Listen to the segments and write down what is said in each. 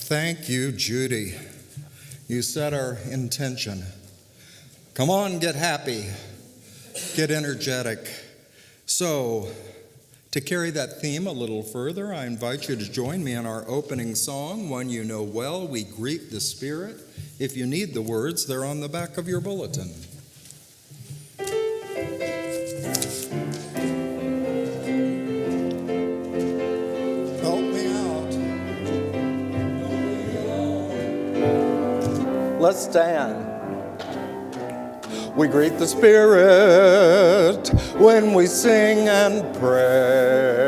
Thank you, Judy. You set our intention. Come on, get happy, get energetic. So, to carry that theme a little further, I invite you to join me in our opening song, one you know well, We Greet the Spirit. If you need the words, they're on the back of your bulletin. Help me out. Let's stand. We greet the Spirit when we sing and pray.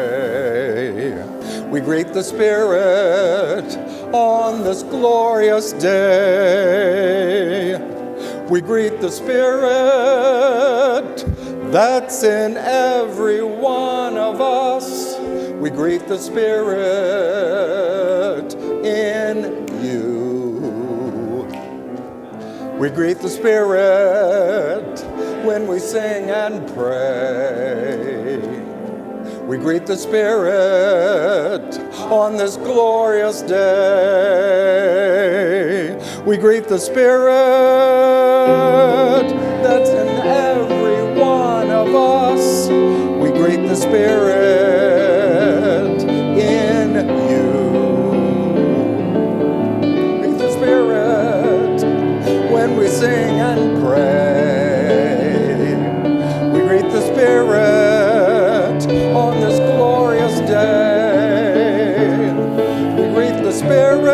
We greet the Spirit on this glorious day. We greet the Spirit that's in every one of us. We greet the Spirit in you. We greet the Spirit when we sing and pray. We greet the Spirit on this glorious day. We greet the Spirit that's in every one of us. We greet the Spirit in you. Greet the Spirit when we sing and pray. We greet the Spirit on this glorious day. We greet the Spirit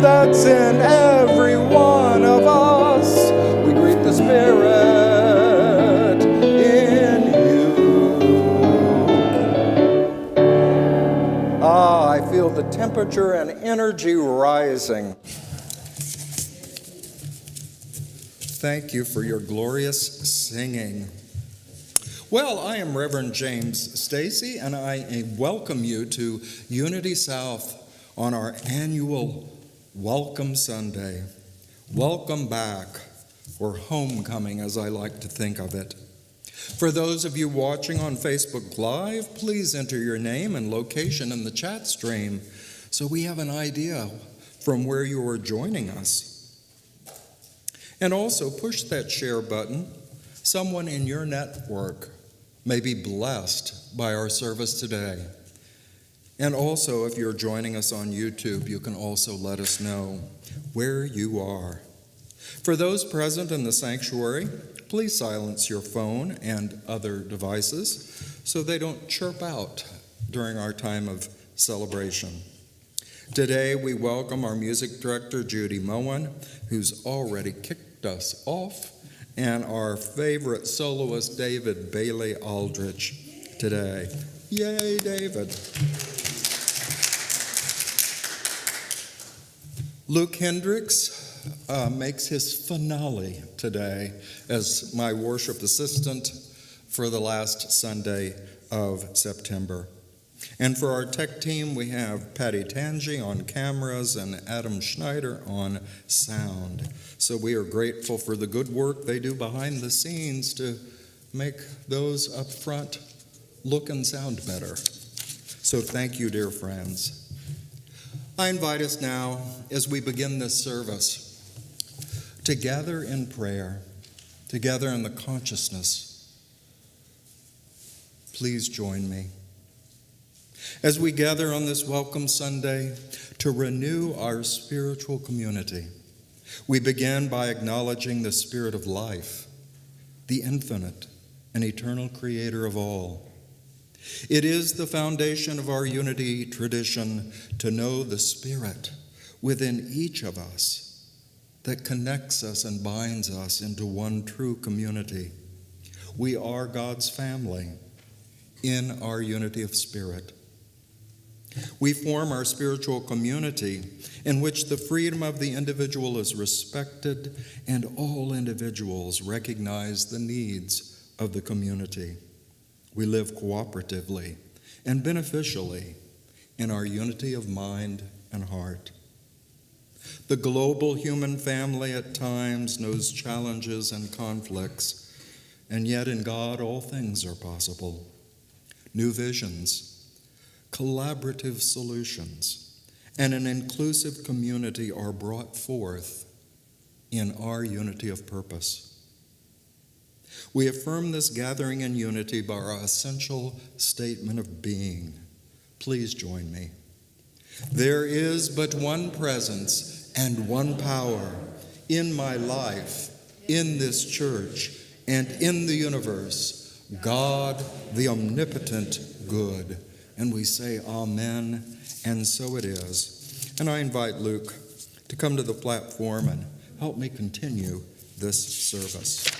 that's in every one of us. We greet the Spirit in you. I feel the temperature and energy rising. Thank you for your glorious singing. Well, I am Reverend James Stacey, and I welcome you to Unity South on our annual Welcome Sunday. Welcome back, or homecoming as I like to think of it. For those of you watching on Facebook Live, please enter your name and location in the chat stream so we have an idea from where you are joining us. And also push that share button. Someone in your network may be blessed by our service today. And also, if you're joining us on YouTube, you can also let us know where you are. For those present in the sanctuary, please silence your phone and other devices so they don't chirp out during our time of celebration. Today, we welcome our music director, Judy Moen, who's already kicked us off, and our favorite soloist, David Bailey Aldrich, today. Yay, David. Luke Hendricks makes his finale today as my worship assistant for the last Sunday of September. And for our tech team, we have Patty Tangi on cameras and Adam Schneider on sound. So we are grateful for the good work they do behind the scenes to make those up front look and sound better. So thank you, dear friends. I invite us now, as we begin this service, to gather in prayer, to gather in the consciousness. Please join me. As we gather on this Welcome Sunday to renew our spiritual community, we begin by acknowledging the Spirit of life, the infinite and eternal creator of all. It is the foundation of our unity tradition to know the Spirit within each of us that connects us and binds us into one true community. We are God's family in our unity of spirit. We form our spiritual community in which the freedom of the individual is respected and all individuals recognize the needs of the community. We live cooperatively and beneficially in our unity of mind and heart. The global human family at times knows challenges and conflicts, and yet in God all things are possible. New visions, collaborative solutions, and an inclusive community are brought forth in our unity of purpose. We affirm this gathering in unity by our essential statement of being. Please join me. There is but one presence and one power in my life, in this church, and in the universe, God, the omnipotent good. And we say amen, and so it is. And I invite Luke to come to the platform and help me continue this service.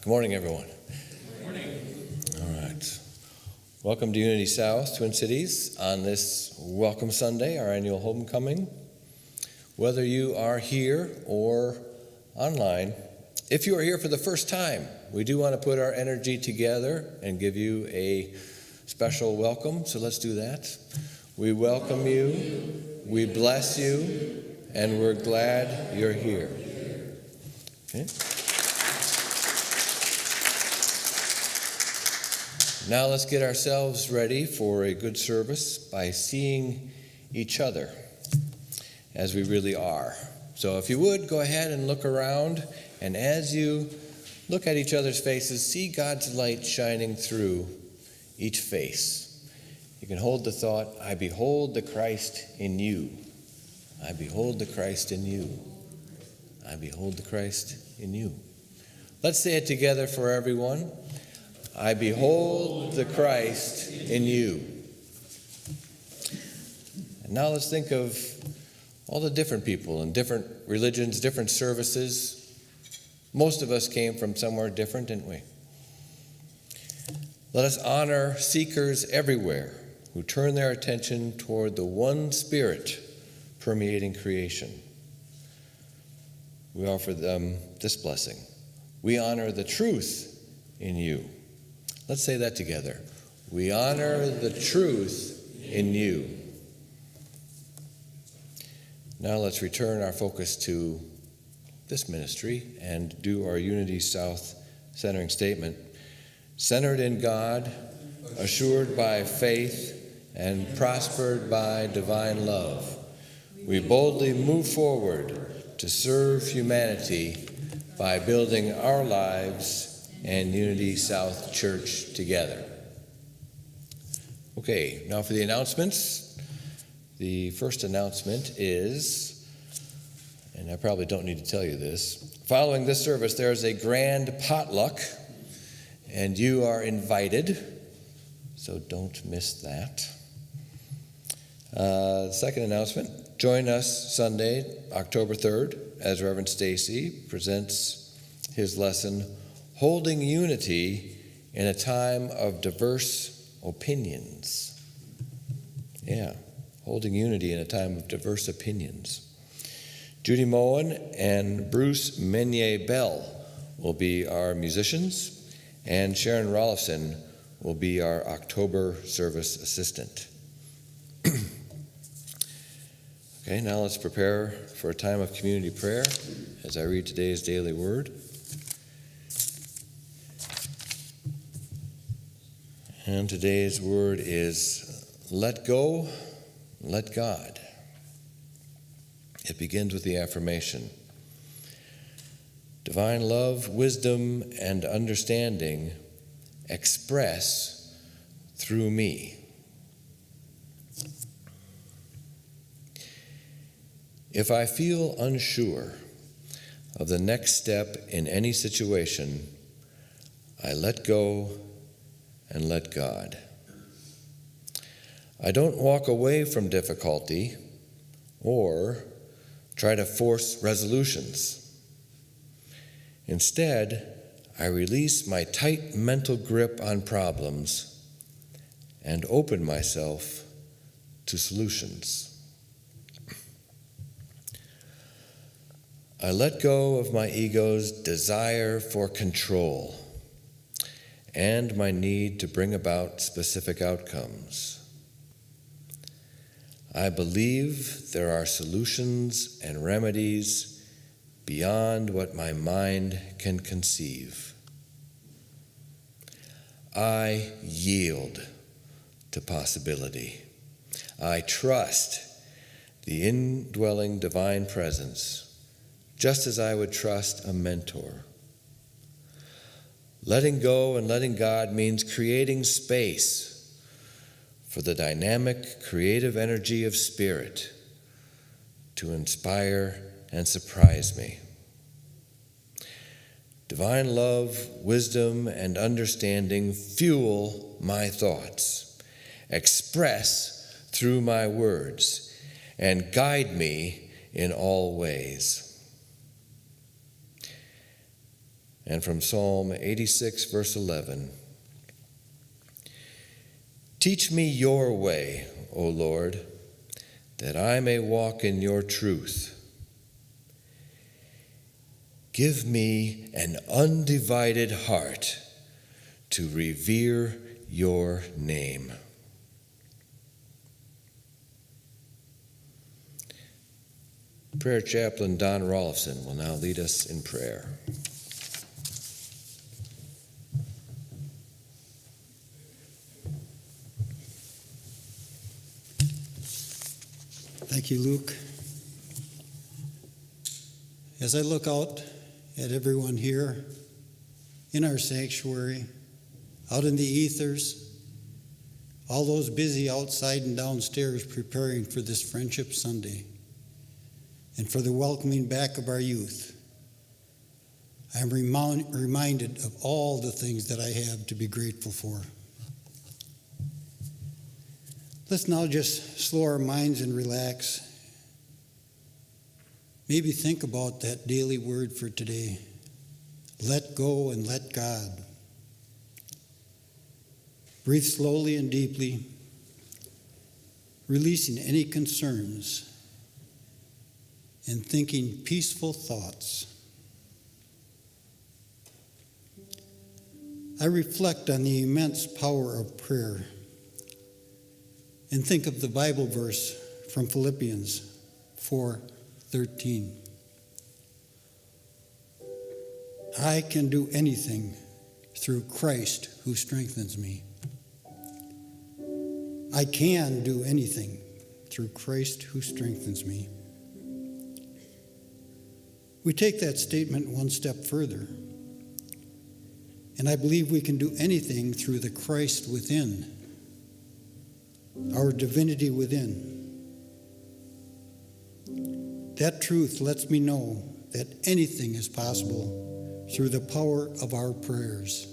Good morning, everyone. Good morning. All right. Welcome to Unity South, Twin Cities, on this Welcome Sunday, our annual homecoming. Whether you are here or online, if you are here for the first time, we do want to put our energy together and give you a special welcome, so let's do that. We welcome you, we bless you, and we're glad you're here. Okay. Now let's get ourselves ready for a good service by seeing each other as we really are. So if you would, go ahead and look around, and as you look at each other's faces, see God's light shining through each face. You can hold the thought, I behold the Christ in you. I behold the Christ in you. I behold the Christ in you. Let's say it together for everyone. I behold the Christ in you. And now let's think of all the different people and different religions, different services. Most of us came from somewhere different, didn't we? Let us honor seekers everywhere who turn their attention toward the one Spirit permeating creation. We offer them this blessing. We honor the truth in you. Let's say that together. We honor the truth in you. Now let's return our focus to this ministry and do our Unity South centering statement. Centered in God, assured by faith, and prospered by divine love, we boldly move forward to serve humanity by building our lives and Unity South Church together. Okay, now for the announcements. The first announcement is, and I probably don't need to tell you this, following this service there is a grand potluck, and you are invited, so don't miss that. Second announcement, join us Sunday, October 3rd, as Reverend Stacey presents his lesson, Holding Unity in a Time of Diverse Opinions. Yeah, holding unity in a time of diverse opinions. Judy Moen and Bruce Menier-Bell will be our musicians, and Sharon Rollison will be our October service assistant. Okay, now let's prepare for a time of community prayer as I read today's daily word. And today's word is, let go, let God. It begins with the affirmation. Divine love, wisdom, and understanding express through me. If I feel unsure of the next step in any situation, I let go and let God. I don't walk away from difficulty or try to force resolutions. Instead, I release my tight mental grip on problems and open myself to solutions. I let go of my ego's desire for control and my need to bring about specific outcomes. I believe there are solutions and remedies beyond what my mind can conceive. I yield to possibility. I trust the indwelling divine presence, just as I would trust a mentor. Letting go and letting God means creating space for the dynamic, creative energy of Spirit to inspire and surprise me. Divine love, wisdom, and understanding fuel my thoughts, express through my words, and guide me in all ways. And from Psalm 86, verse 11, teach me your way, O Lord, that I may walk in your truth. Give me an undivided heart to revere your name. Prayer Chaplain Don Rolfson will now lead us in prayer. Thank you, Luke. As I look out at everyone here in our sanctuary, out in the ethers, all those busy outside and downstairs preparing for this Friendship Sunday, and for the welcoming back of our youth, I am reminded of all the things that I have to be grateful for. Let's now just slow our minds and relax. Maybe think about that daily word for today. Let go and let God. Breathe slowly and deeply, releasing any concerns and thinking peaceful thoughts. I reflect on the immense power of prayer and think of the Bible verse from Philippians 4:13. I can do anything through Christ who strengthens me. I can do anything through Christ who strengthens me. We take that statement one step further, and I believe we can do anything through the Christ within, our divinity within. That truth lets me know that anything is possible through the power of our prayers.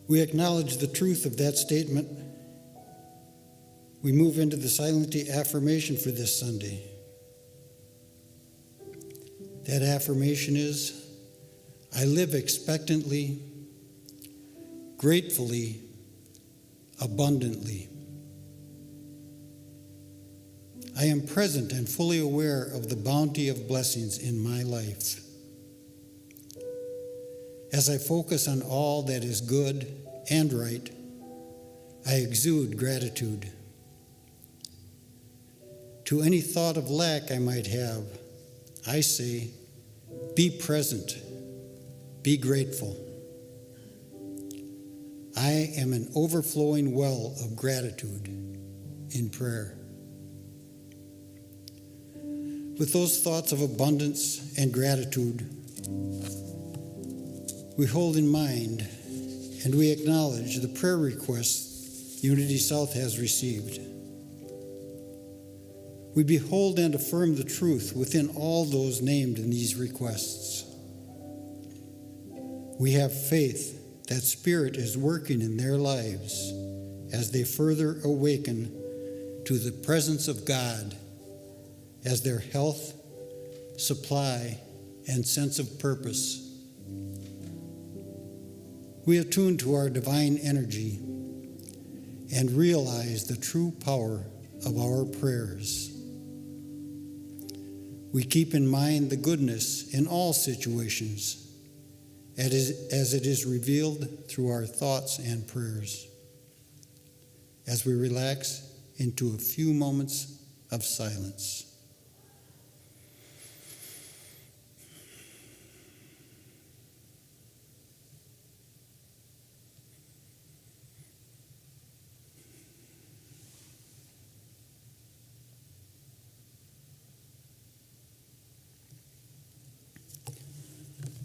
We acknowledge the truth of that statement. We move into the silent affirmation for this Sunday. That affirmation is, I live expectantly, gratefully, abundantly. I am present and fully aware of the bounty of blessings in my life. As I focus on all that is good and right, I exude gratitude. To any thought of lack I might have, I say, be present, be grateful. I am an overflowing well of gratitude in prayer. With those thoughts of abundance and gratitude, we hold in mind and we acknowledge the prayer requests Unity South has received. We behold and affirm the truth within all those named in these requests. We have faith that Spirit is working in their lives as they further awaken to the presence of God as their health, supply, and sense of purpose. We attune to our divine energy and realize the true power of our prayers. We keep in mind the goodness in all situations as it is revealed through our thoughts and prayers. As we relax into a few moments of silence.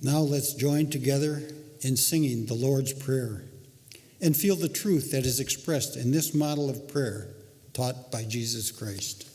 Now let's join together in singing the Lord's Prayer and feel the truth that is expressed in this model of prayer taught by Jesus Christ.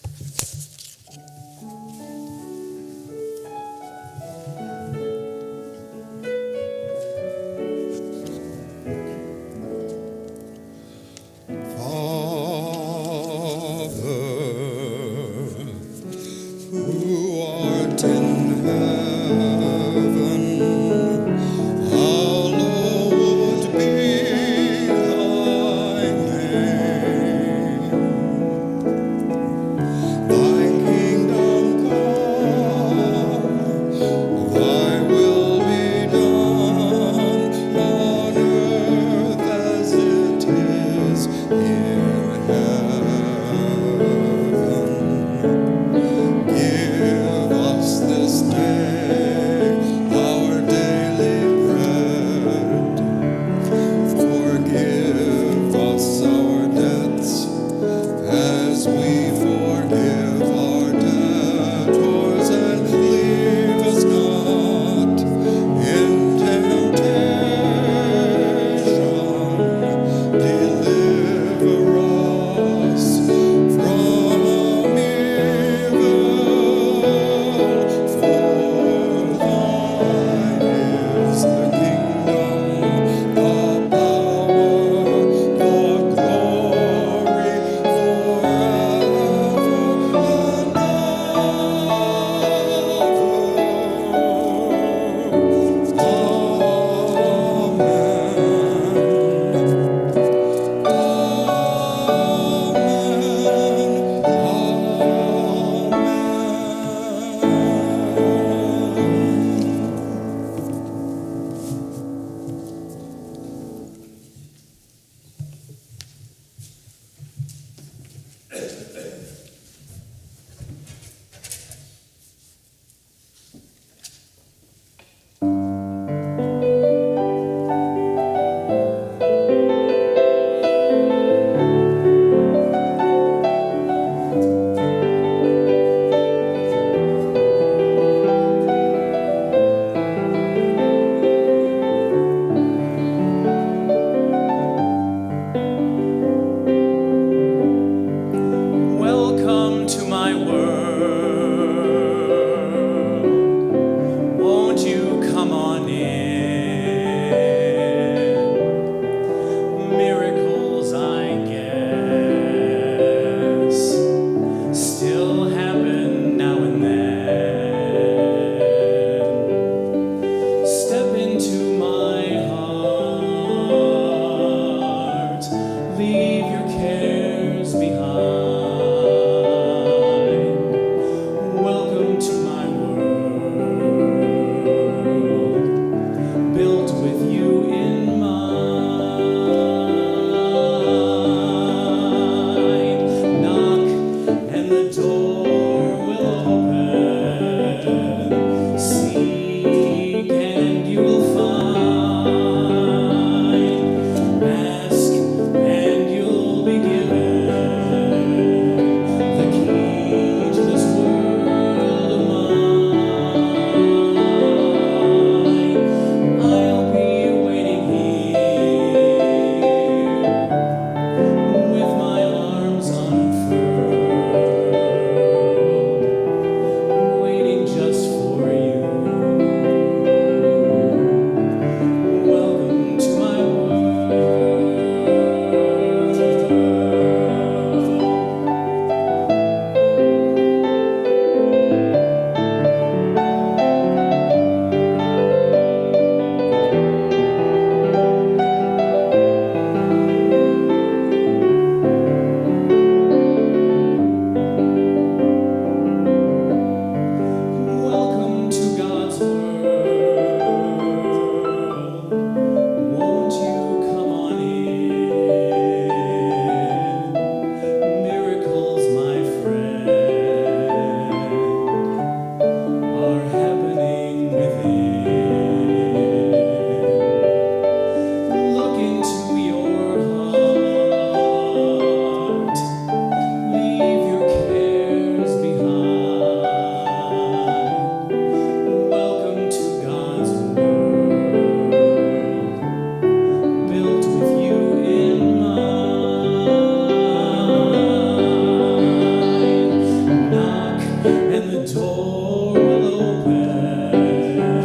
door will open.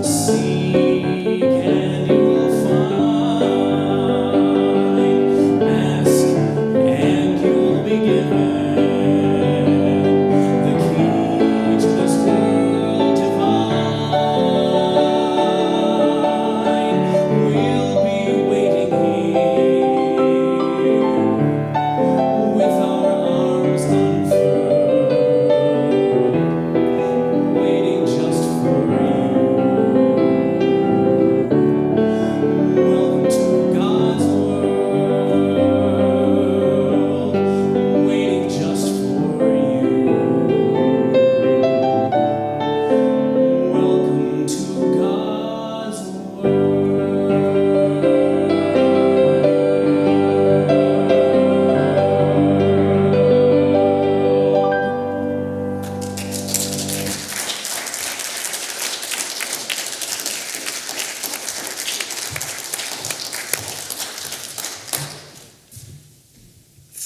Seek and you will find. Ask and you will be given. The key to this world divine. We'll be waiting here with our arms unfurled, waiting just for you. Welcome to God's world, waiting just for you. Welcome to God's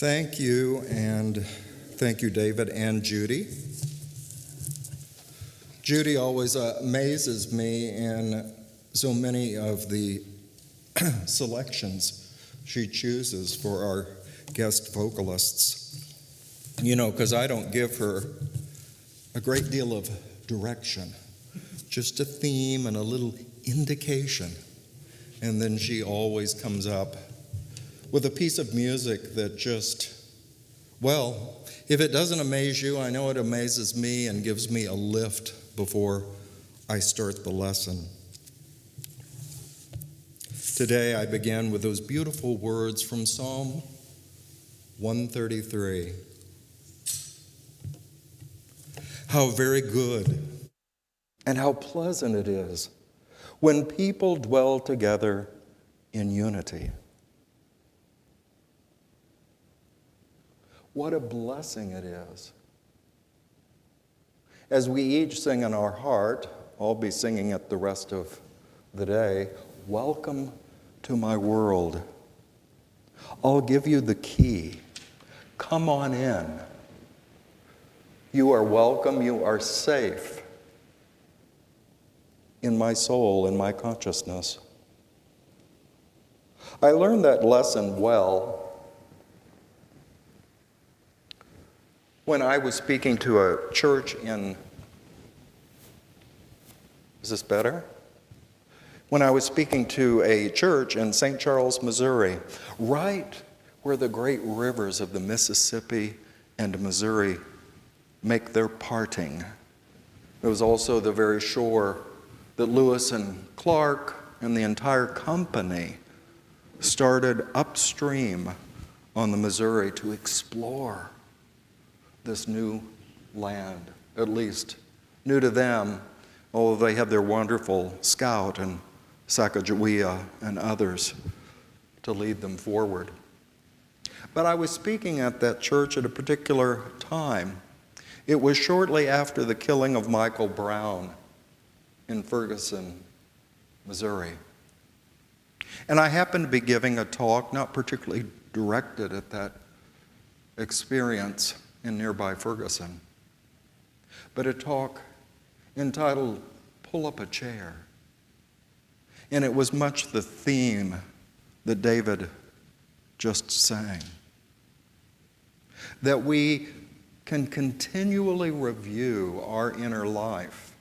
Thank you, and thank you, David and Judy. Judy always amazes me in so many of the selections she chooses for our guest vocalists. You know, because I don't give her a great deal of direction, just a theme and a little indication. And then she always comes up with a piece of music that just, well, if it doesn't amaze you, I know it amazes me and gives me a lift before I start the lesson. Today I began with those beautiful words from Psalm 133. How very good and how pleasant it is when people dwell together in unity. What a blessing it is. As we each sing in our heart, I'll be singing it the rest of the day, welcome to my world. I'll give you the key. Come on in. You are welcome, you are safe in my soul, in my consciousness. I learned that lesson well when I was speaking to a church in, is this better? When I was speaking to a church in St. Charles, Missouri, right where the great rivers of the Mississippi and Missouri make their parting. It was also the very shore that Lewis and Clark and the entire company started upstream on the Missouri to explore this new land, at least new to them, although they had their wonderful scout and Sacagawea and others to lead them forward. But I was speaking at that church at a particular time. It was shortly after the killing of Michael Brown in Ferguson, Missouri. And I happened to be giving a talk, not particularly directed at that experience in nearby Ferguson, but a talk entitled Pull Up a Chair. And it was much the theme that David just sang. That we can continually review our inner life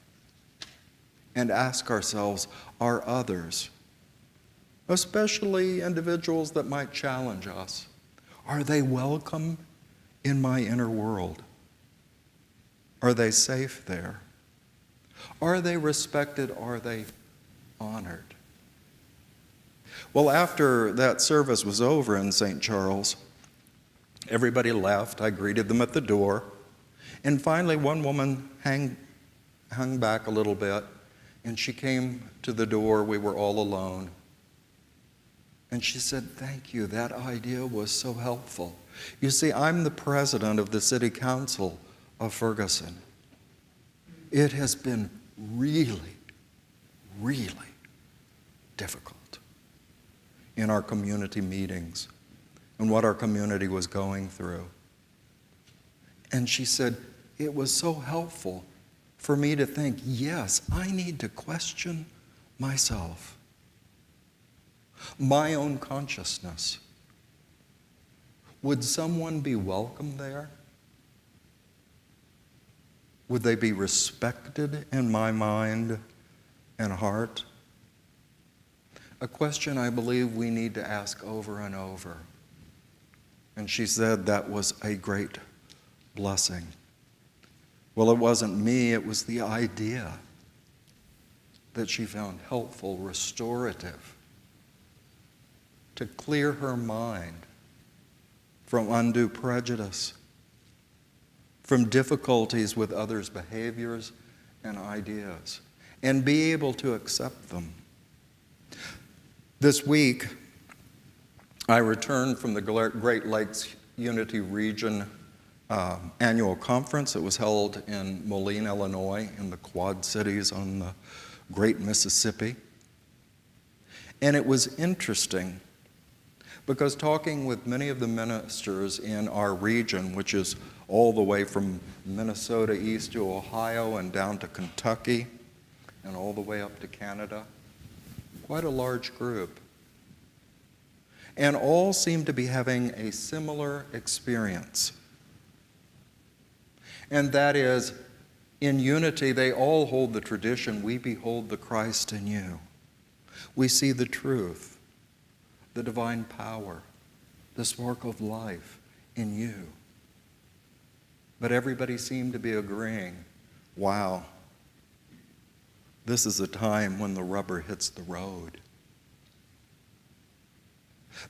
and ask ourselves, are others, especially individuals that might challenge us, are they welcome in my inner world? Are they safe there? Are they respected? Are they honored? Well, after that service was over in St. Charles, everybody left. I greeted them at the door. And finally, one woman hung back a little bit, and she came to the door. We were all alone. And she said, "Thank you. That idea was so helpful. You see, I'm the president of the city council of Ferguson. It has been really, really difficult in our community meetings and what our community was going through." And she said, it was so helpful for me to think, yes, I need to question myself, my own consciousness. Would someone be welcome there? Would they be respected in my mind and heart? A question I believe we need to ask over and over. And she said that was a great blessing. Well, it wasn't me, it was the idea that she found helpful, restorative, to clear her mind from undue prejudice, from difficulties with others' behaviors and ideas, and be able to accept them. This week, I returned from the Great Lakes Unity Region annual conference. It was held in Moen, Illinois, in the Quad Cities on the Great Mississippi. And it was interesting because talking with many of the ministers in our region, which is all the way from Minnesota east to Ohio and down to Kentucky and all the way up to Canada, quite a large group. And all seem to be having a similar experience. And that is, in unity, they all hold the tradition, we behold the Christ in you. We see the truth, the divine power, the spark of life in you. But everybody seemed to be agreeing, wow, this is a time when the rubber hits the road.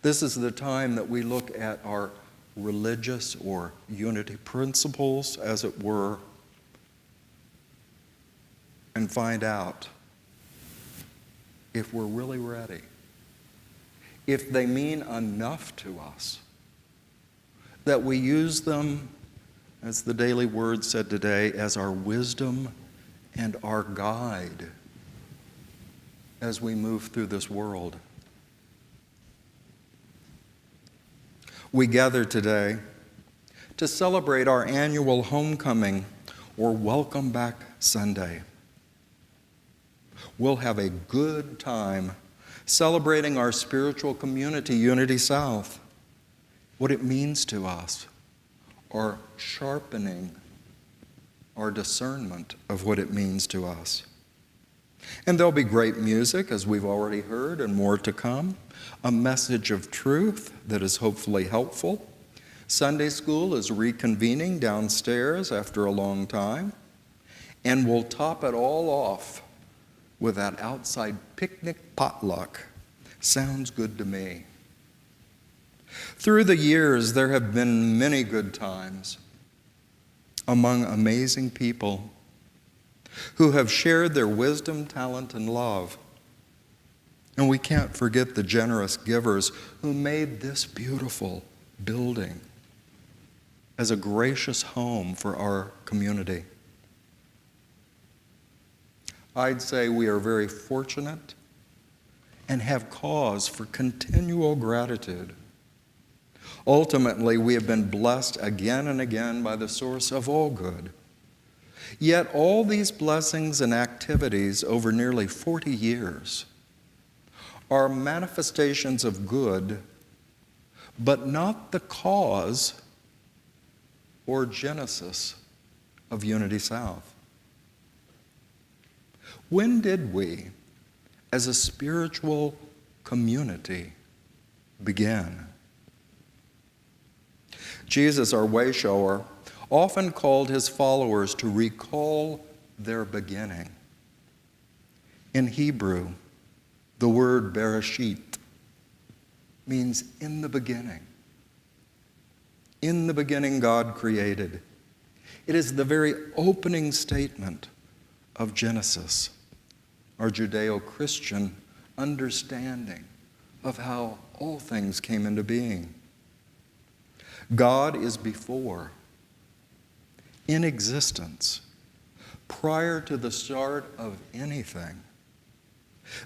This is the time that we look at our religious or unity principles, as it were, and find out if we're really ready, if they mean enough to us, that we use them, as the Daily Word said today, as our wisdom and our guide as we move through this world. We gather today to celebrate our annual homecoming or Welcome Back Sunday. We'll have a good time celebrating our spiritual community, Unity South, what it means to us, or sharpening our discernment of what it means to us. And there'll be great music, as we've already heard, and more to come. A message of truth that is hopefully helpful. Sunday school is reconvening downstairs after a long time. And we'll top it all off with that outside picnic potluck. Sounds good to me. Through the years, there have been many good times among amazing people who have shared their wisdom, talent, and love. And we can't forget the generous givers who made this beautiful building as a gracious home for our community. I'd say we are very fortunate and have cause for continual gratitude. Ultimately, we have been blessed again and again by the source of all good. Yet all these blessings and activities over nearly 40 years are manifestations of good, but not the cause or genesis of Unity South. When did we, as a spiritual community, begin? Jesus, our way shower, often called his followers to recall their beginning. In Hebrew, the word Bereshit means in the beginning. In the beginning, God created. It is the very opening statement of Genesis, our Judeo-Christian understanding of how all things came into being. God is before, in existence, prior to the start of anything.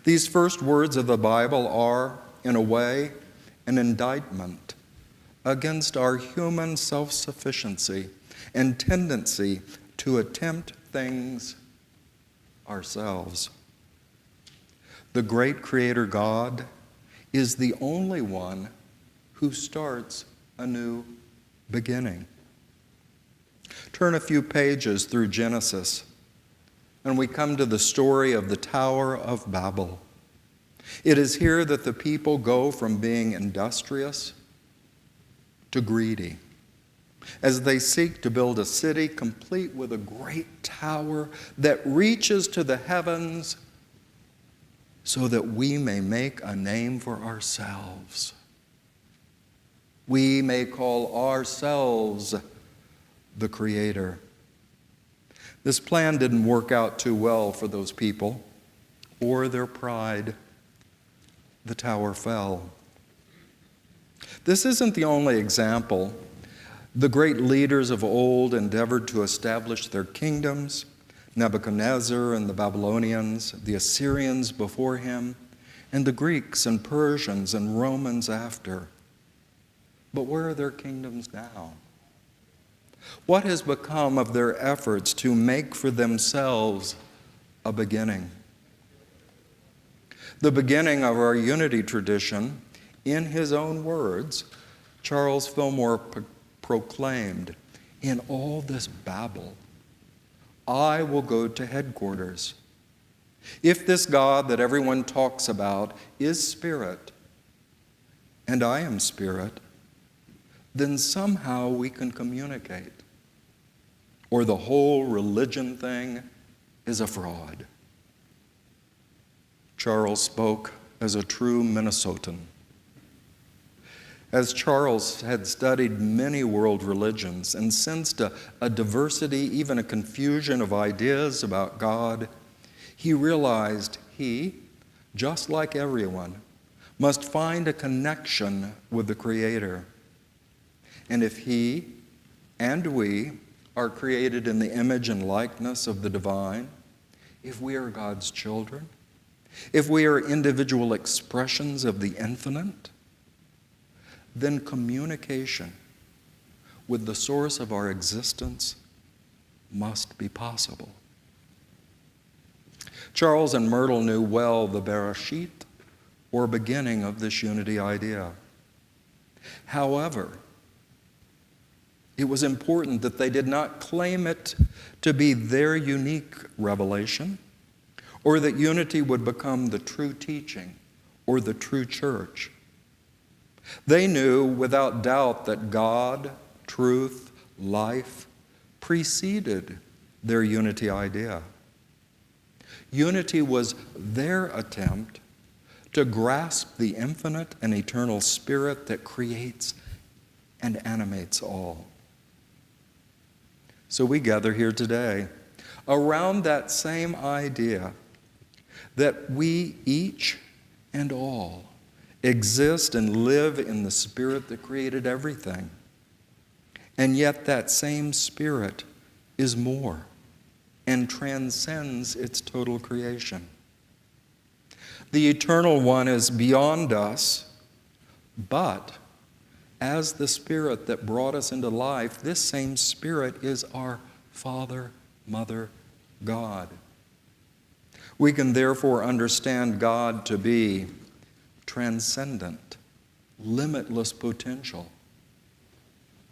These first words of the Bible are, in a way, an indictment against our human self-sufficiency and tendency to attempt things ourselves. The great Creator God is the only one who starts a new beginning. Turn a few pages through Genesis, and we come to the story of the Tower of Babel. It is here that the people go from being industrious to greedy, as they seek to build a city complete with a great tower that reaches to the heavens so that we may make a name for ourselves. We may call ourselves the Creator. This plan didn't work out too well for those people or their pride. The tower fell. This isn't the only example. The great leaders of old endeavored to establish their kingdoms. Nebuchadnezzar and the Babylonians, the Assyrians before him, and the Greeks and Persians and Romans after. But where are their kingdoms now? What has become of their efforts to make for themselves a beginning? The beginning of our unity tradition, in his own words, Charles Fillmore proclaimed, "In all this babble, I will go to headquarters. If this God that everyone talks about is spirit, and I am spirit, then somehow we can communicate. Or the whole religion thing is a fraud." Charles spoke as a true Minnesotan. As Charles had studied many world religions and sensed a diversity, even a confusion of ideas about God, he realized he, just like everyone, must find a connection with the Creator. And if he and we are created in the image and likeness of the divine, if we are God's children, if we are individual expressions of the infinite, then communication with the source of our existence must be possible. Charles and Myrtle knew well the Bereshit, or beginning, of this unity idea. However, it was important that they did not claim it to be their unique revelation, or that unity would become the true teaching or the true church. They knew without doubt that God, truth, life preceded their unity idea. Unity was their attempt to grasp the infinite and eternal spirit that creates and animates all. So we gather here today around that same idea that we each and all exist and live in the spirit that created everything. And yet that same spirit is more and transcends its total creation. The eternal one is beyond us, but as the spirit that brought us into life, this same spirit is our Father, Mother, God. We can therefore understand God to be transcendent, limitless potential,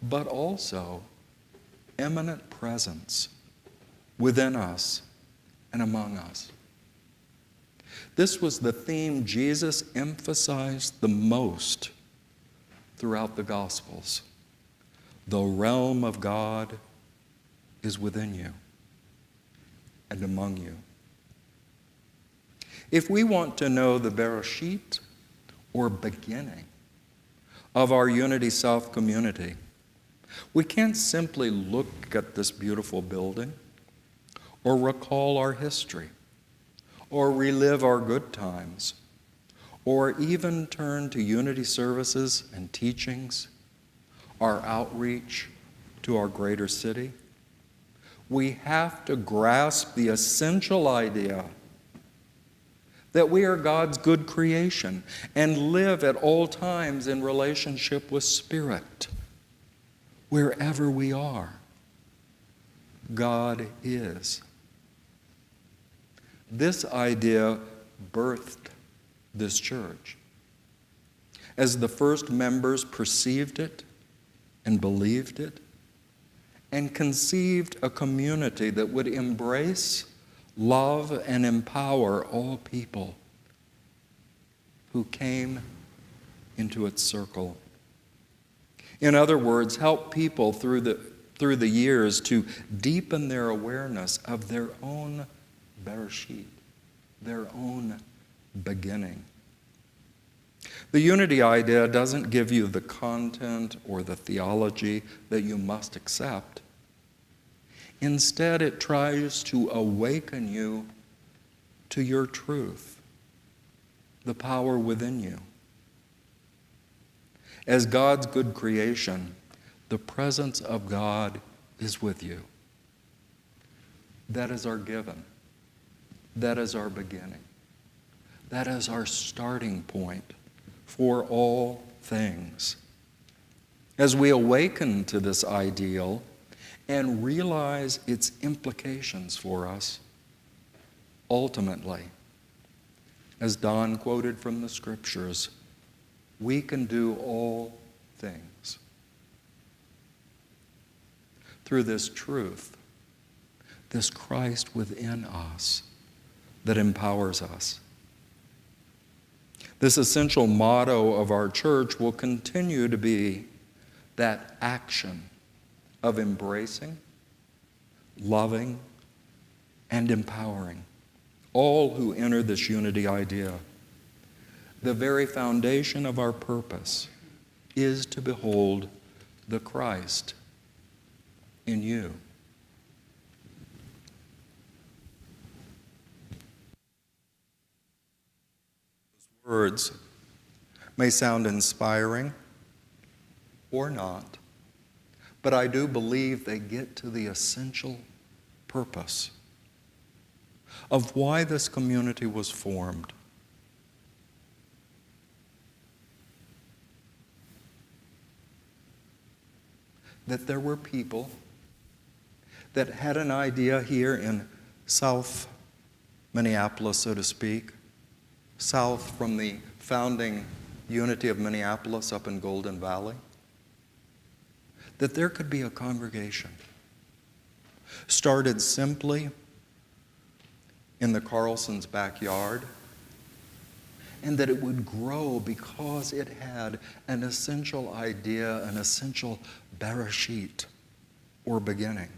but also immanent presence within us and among us. This was the theme Jesus emphasized the most throughout the Gospels. The realm of God is within you and among you. If we want to know the Bereshit, or beginning, of our Unity South community, we can't simply look at this beautiful building or recall our history or relive our good times or even turn to unity services and teachings, our outreach to our greater city. We have to grasp the essential idea that we are God's good creation and live at all times in relationship with Spirit, wherever we are. God is. This idea birthed this church. As the first members perceived it and believed it, and conceived a community that would embrace, love, and empower all people who came into its circle. In other words, help people through the years to deepen their awareness of their own Bereshit, their own beginning. The unity idea doesn't give you the content or the theology that you must accept. Instead, it tries to awaken you to your truth, the power within you. As God's good creation, the presence of God is with you. That is our given. That is our beginning. That is our starting point for all things. As we awaken to this ideal and realize its implications for us, ultimately, as Don quoted from the scriptures, we can do all things through this truth, this Christ within us that empowers us. This essential motto of our church will continue to be that action of embracing, loving, and empowering all who enter this unity idea. The very foundation of our purpose is to behold the Christ in you. Words may sound inspiring or not, but I do believe they get to the essential purpose of why this community was formed. That there were people that had an idea here in South Minneapolis, so to speak, south from the founding unity of Minneapolis up in Golden Valley, that there could be a congregation started simply in the Carlsons' backyard, and that it would grow because it had an essential idea, an essential Bereshit, or beginning.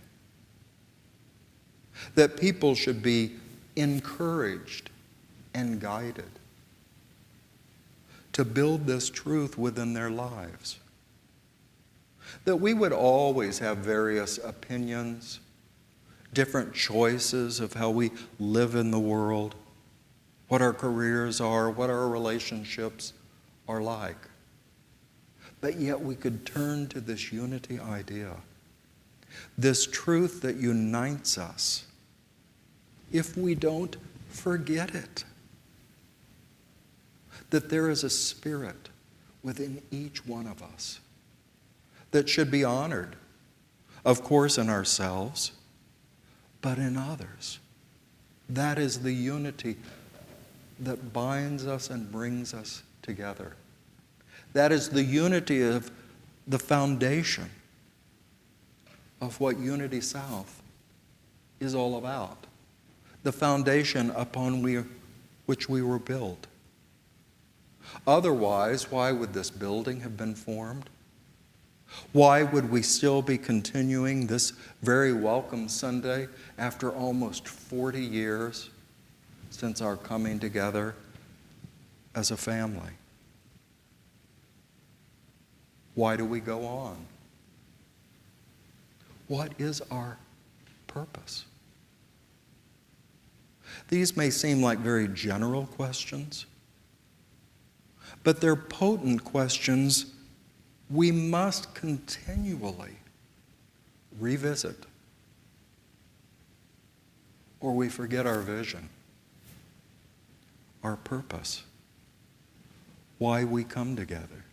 That people should be encouraged and guided to build this truth within their lives. That we would always have various opinions, different choices of how we live in the world, what our careers are, what our relationships are like. But yet we could turn to this unity idea, this truth that unites us, if we don't forget it. That there is a spirit within each one of us that should be honored, of course, in ourselves, but in others. That is the unity that binds us and brings us together. That is the unity of the foundation of what Unity South is all about. The foundation upon which we were built. Otherwise, why would this building have been formed? Why would we still be continuing this very welcome Sunday after almost 40 years since our coming together as a family? Why do we go on? What is our purpose? These may seem like very general questions, but they're potent questions we must continually revisit, or we forget our vision, our purpose, why we come together.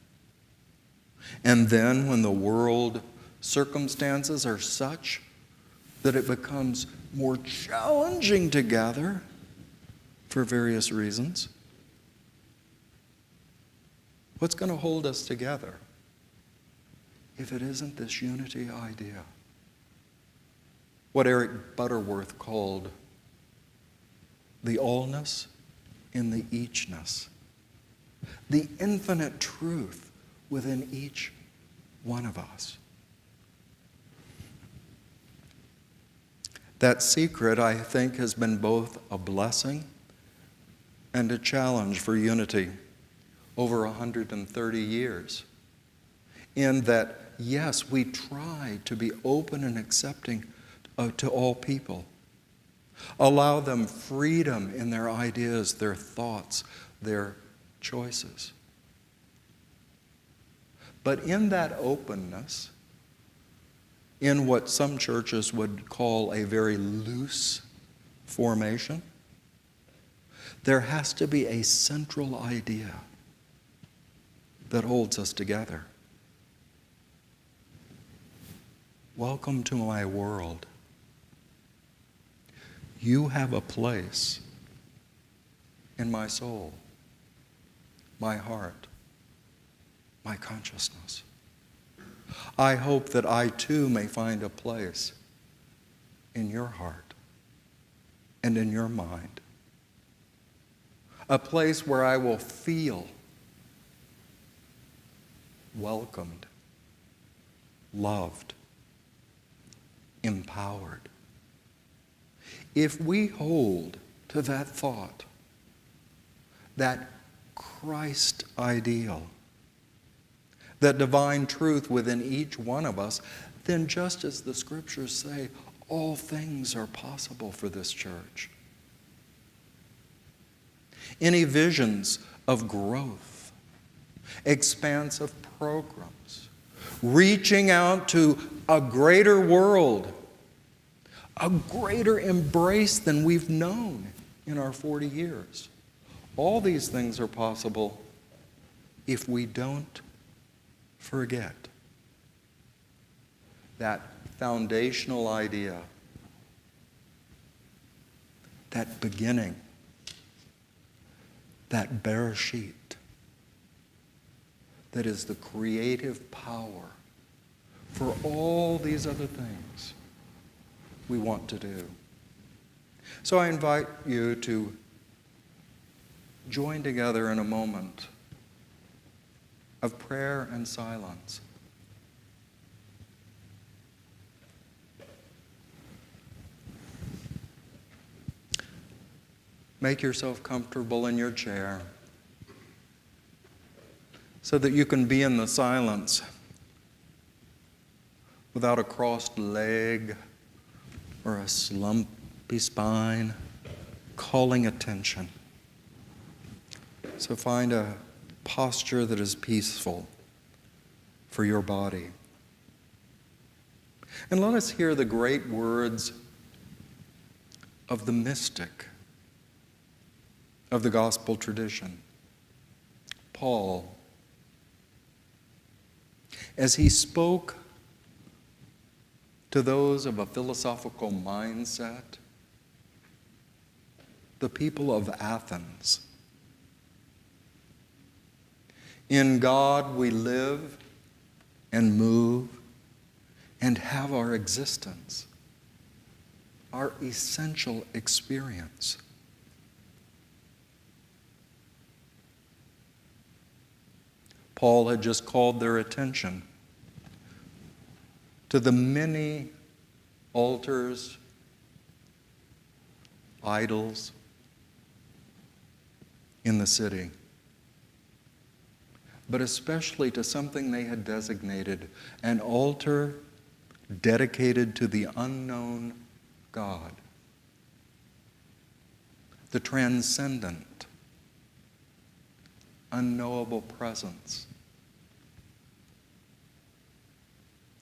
And then when the world circumstances are such that it becomes more challenging to gather for various reasons. What's going to hold us together if it isn't this unity idea? What Eric Butterworth called the allness in the eachness, the infinite truth within each one of us. That secret, I think, has been both a blessing and a challenge for unity over 130 years. In that, yes, we try to be open and accepting to all people. Allow them freedom in their ideas, their thoughts, their choices. But in that openness, in what some churches would call a very loose formation, there has to be a central idea that holds us together. Welcome to my world. You have a place in my soul, my heart, my consciousness. I hope that I too may find a place in your heart and in your mind. A place where I will feel welcomed, loved, empowered. If we hold to that thought, that Christ ideal, that divine truth within each one of us, then just as the scriptures say, all things are possible for this church. Any visions of growth, expansive programs, reaching out to a greater world, a greater embrace than we've known in our 40 years. All these things are possible if we don't forget that foundational idea, that beginning, that Bereshit, that is the creative power for all these other things we want to do. So I invite you to join together in a moment of prayer and silence. Make yourself comfortable in your chair so that you can be in the silence without a crossed leg or a slumpy spine calling attention. So find a posture that is peaceful for your body. And let us hear the great words of the mystic of the gospel tradition, Paul, as he spoke to those of a philosophical mindset, the people of Athens. In God we live and move and have our existence, our essential experience. Paul had just called their attention to the many altars, idols in the city, but especially to something they had designated an altar dedicated to the unknown God, the transcendent, unknowable presence.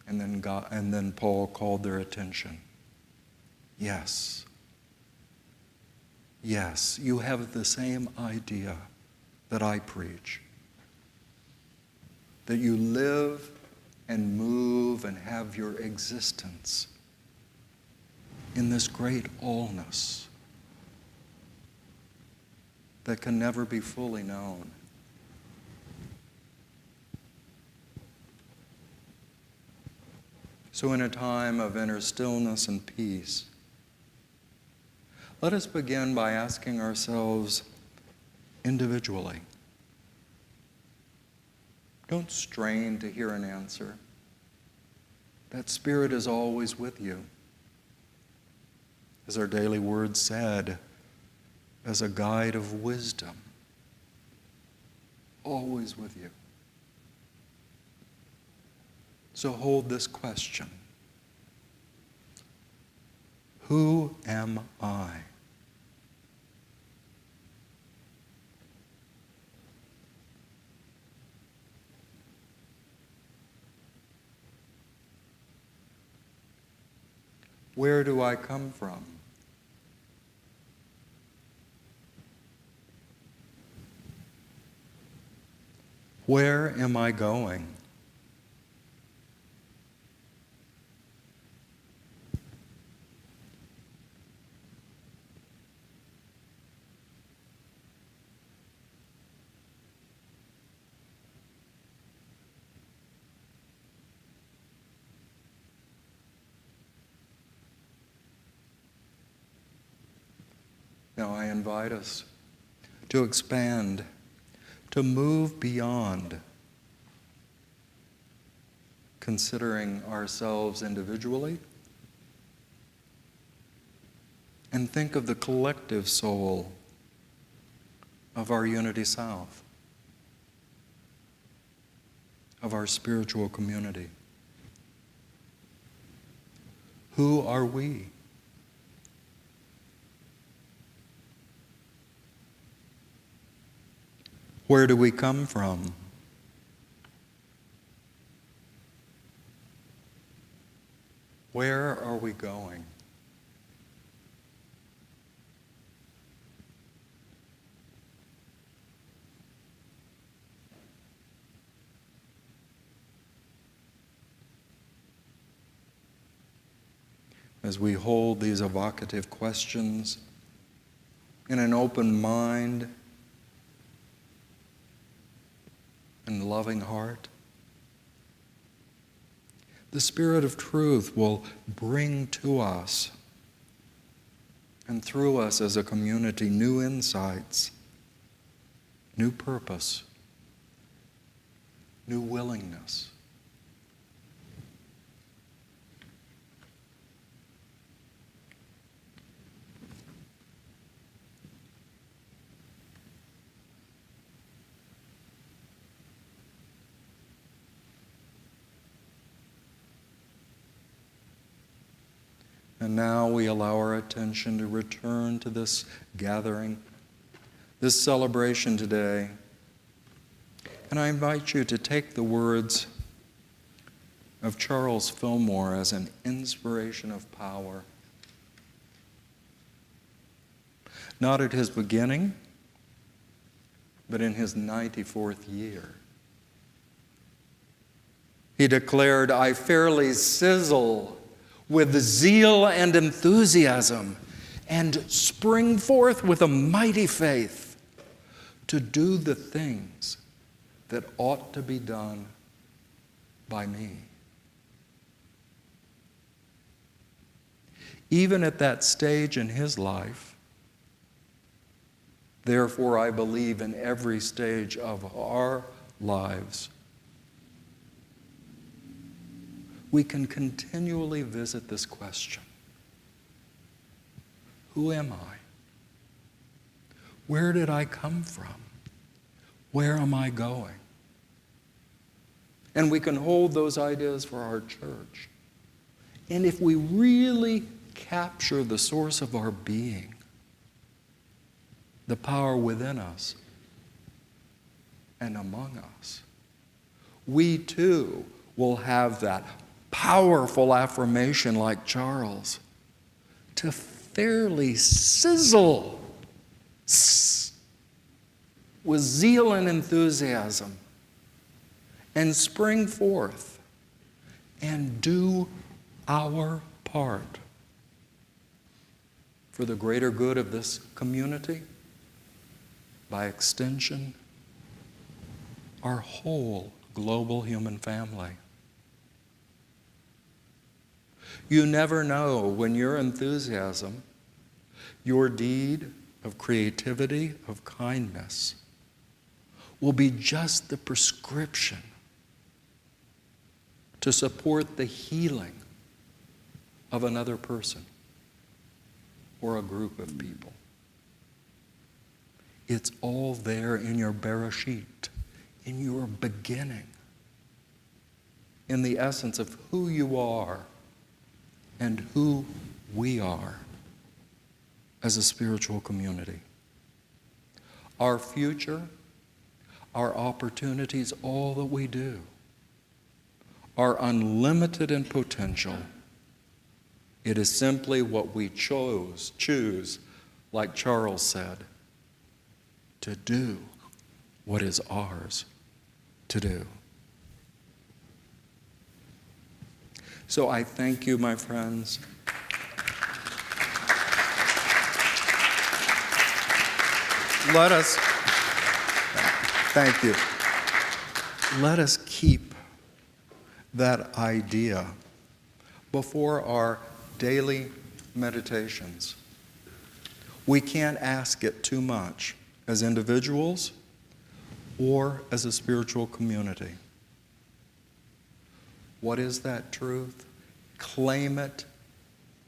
And then Paul called their attention. Yes, you have the same idea that I preach. That you live and move and have your existence in this great allness that can never be fully known. So in a time of inner stillness and peace, let us begin by asking ourselves individually. Don't strain to hear an answer. That Spirit is always with you. As our daily word said, as a guide of wisdom, always with you. So hold this question. Who am I? Where do I come from? Where am I going? Now I invite us to expand, to move beyond considering ourselves individually and think of the collective soul of our Unity South, of our spiritual community. Who are we? Where do we come from? Where are we going? As we hold these evocative questions in an open mind and loving heart, the Spirit of truth will bring to us and through us as a community new insights, new purpose, new willingness. And now we allow our attention to return to this gathering, this celebration today. And I invite you to take the words of Charles Fillmore as an inspiration of power. Not at his beginning, but in his 94th year. He declared, "I fairly sizzle with zeal and enthusiasm, and spring forth with a mighty faith to do the things that ought to be done by me." Even at that stage in his life, therefore I believe in every stage of our lives, we can continually visit this question. Who am I? Where did I come from? Where am I going? And we can hold those ideas for our church. And if we really capture the source of our being, the power within us and among us, we too will have that powerful affirmation like Charles, to fairly sizzle with zeal and enthusiasm and spring forth and do our part for the greater good of this community, by extension, our whole global human family. You never know when your enthusiasm, your deed of creativity, of kindness, will be just the prescription to support the healing of another person or a group of people. It's all there in your bereshit, in your beginning, in the essence of who you are and who we are as a spiritual community. Our future, our opportunities, all that we do, are unlimited in potential. It is simply what we choose, like Charles said, to do what is ours to do. So I thank you, my friends. Thank you. Let us keep that idea before our daily meditations. We can't ask it too much as individuals or as a spiritual community. What is that truth? Claim it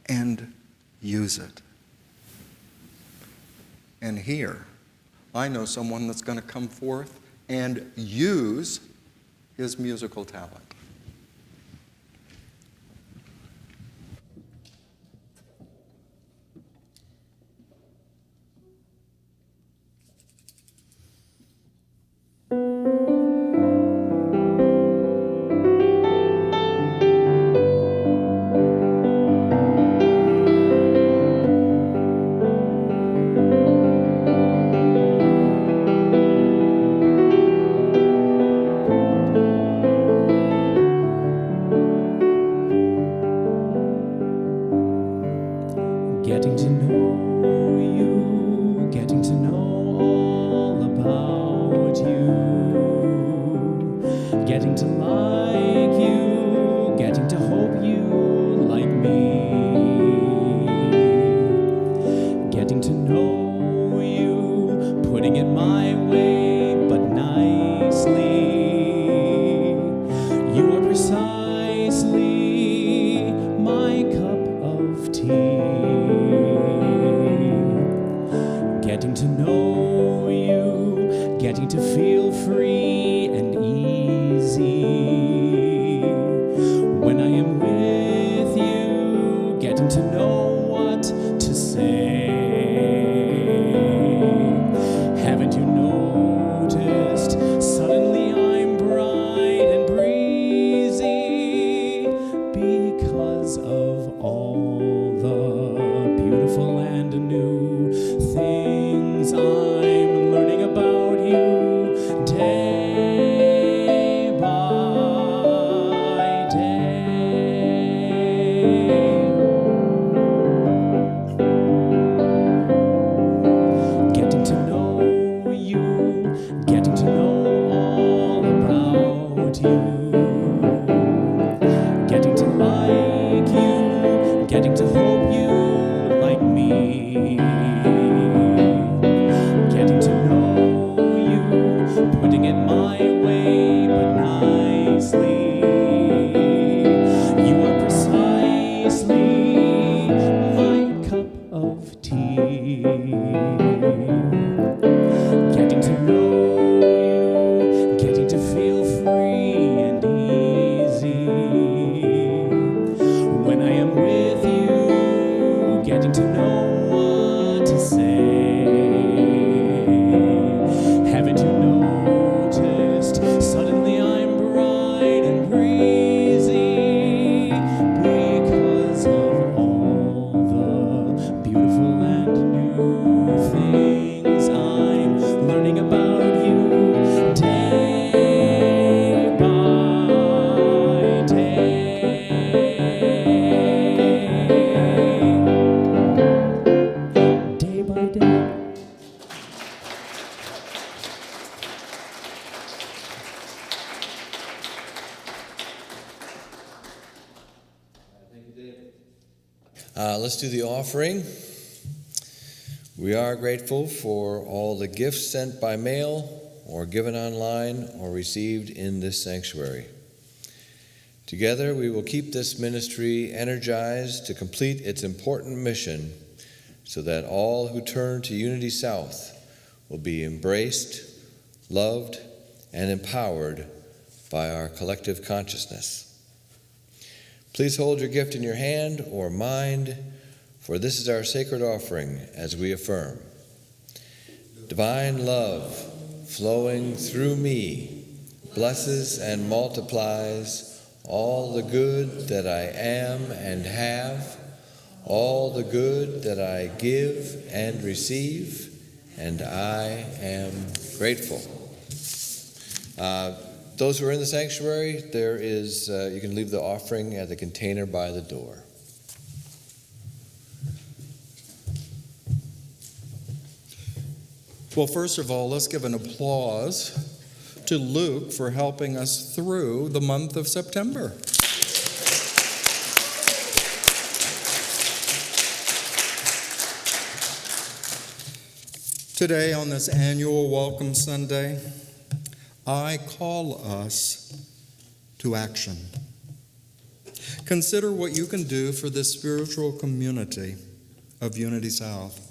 and use it. And here, I know someone that's going to come forth and use his musical talent. Getting to know you, getting to know all about you, getting to like you, getting to hope you like me, getting to know you, putting it my way, but nicely. You are precisely my cup of tea. Getting to know you, getting to feel free and easy. When I am with you, getting to know what to say. Haven't you noticed? Suddenly I'm bright and breezy because of all the beautiful and new things I'm learning about you day by day. Getting to know you, getting to know all about you, getting to like you, getting to hope you like me, getting to know you, putting it my way, but nicely. You are precisely my cup of tea. Getting to know you, getting to feel free and easy. When I am with you, getting to know what to say. Haven't you noticed? Suddenly I'm bright and breezy because of all the beautiful and new things Let's do the offering. We are grateful for all the gifts sent by mail or given online or received in this sanctuary. Together, we will keep this ministry energized to complete its important mission so that all who turn to Unity South will be embraced, loved, and empowered by our collective consciousness. Please hold your gift in your hand or mind, for this is our sacred offering as we affirm. Divine love flowing through me blesses and multiplies all the good that I am and have, all the good that I give and receive, and I am grateful. Those who are in the sanctuary, there is, you can leave the offering at the container by the door. Well, first of all, let's give an applause to Luke for helping us through the month of September. Today, on this annual Welcome Sunday, I call us to action. Consider what you can do for this spiritual community of Unity South.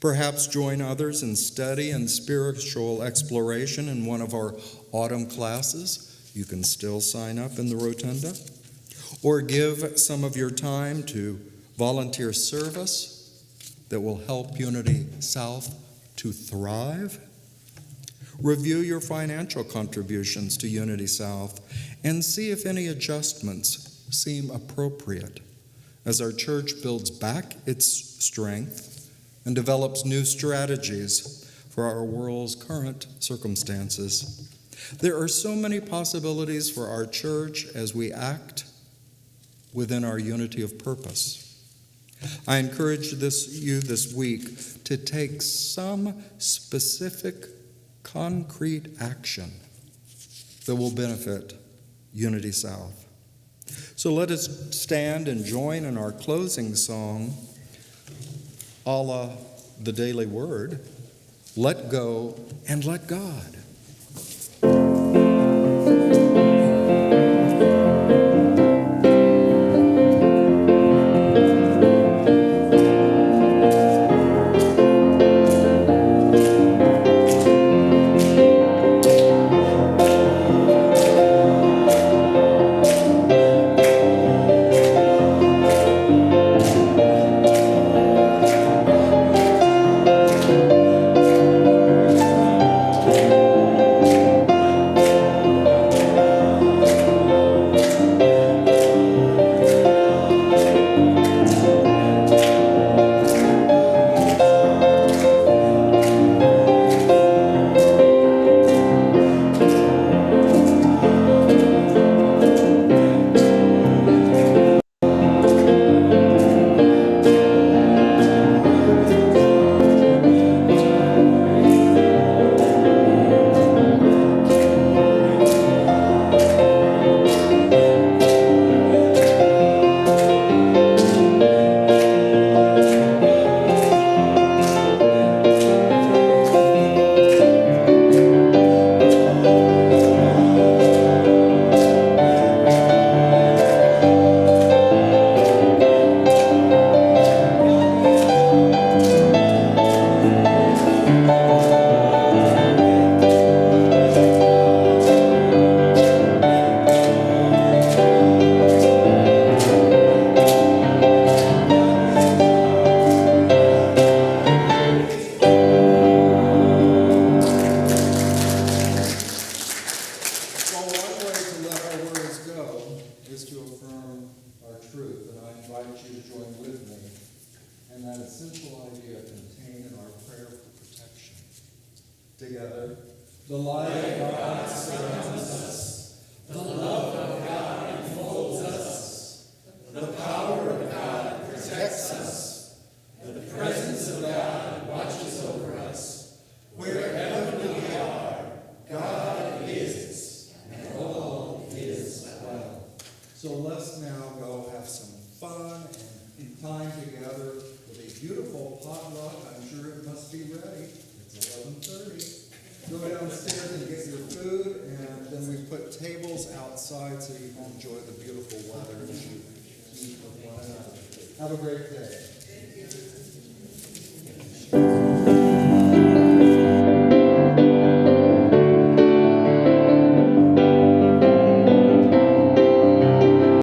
Perhaps join others in study and spiritual exploration in one of our autumn classes. You can still sign up in the rotunda. Or give some of your time to volunteer service that will help Unity South to thrive. Review your financial contributions to Unity South and see if any adjustments seem appropriate as our church builds back its strength and develops new strategies for our world's current circumstances. There are so many possibilities for our church as we act within our unity of purpose. I encourage you this week to take some specific concrete action that will benefit Unity South. So let us stand and join in our closing song, a la the Daily Word, Let Go and Let God. Together, the light of God surrounds us, the love of God enfolds us, the power of God protects us, the presence of God watches over us. Wherever we are, God is, and all is well. So let's now go have some fun and time together with a beautiful potluck. I'm sure it must be ready. It's 11:30. Go downstairs and get your food, and then we put tables outside so you can enjoy the beautiful weather as you eat with one another. Have a great day.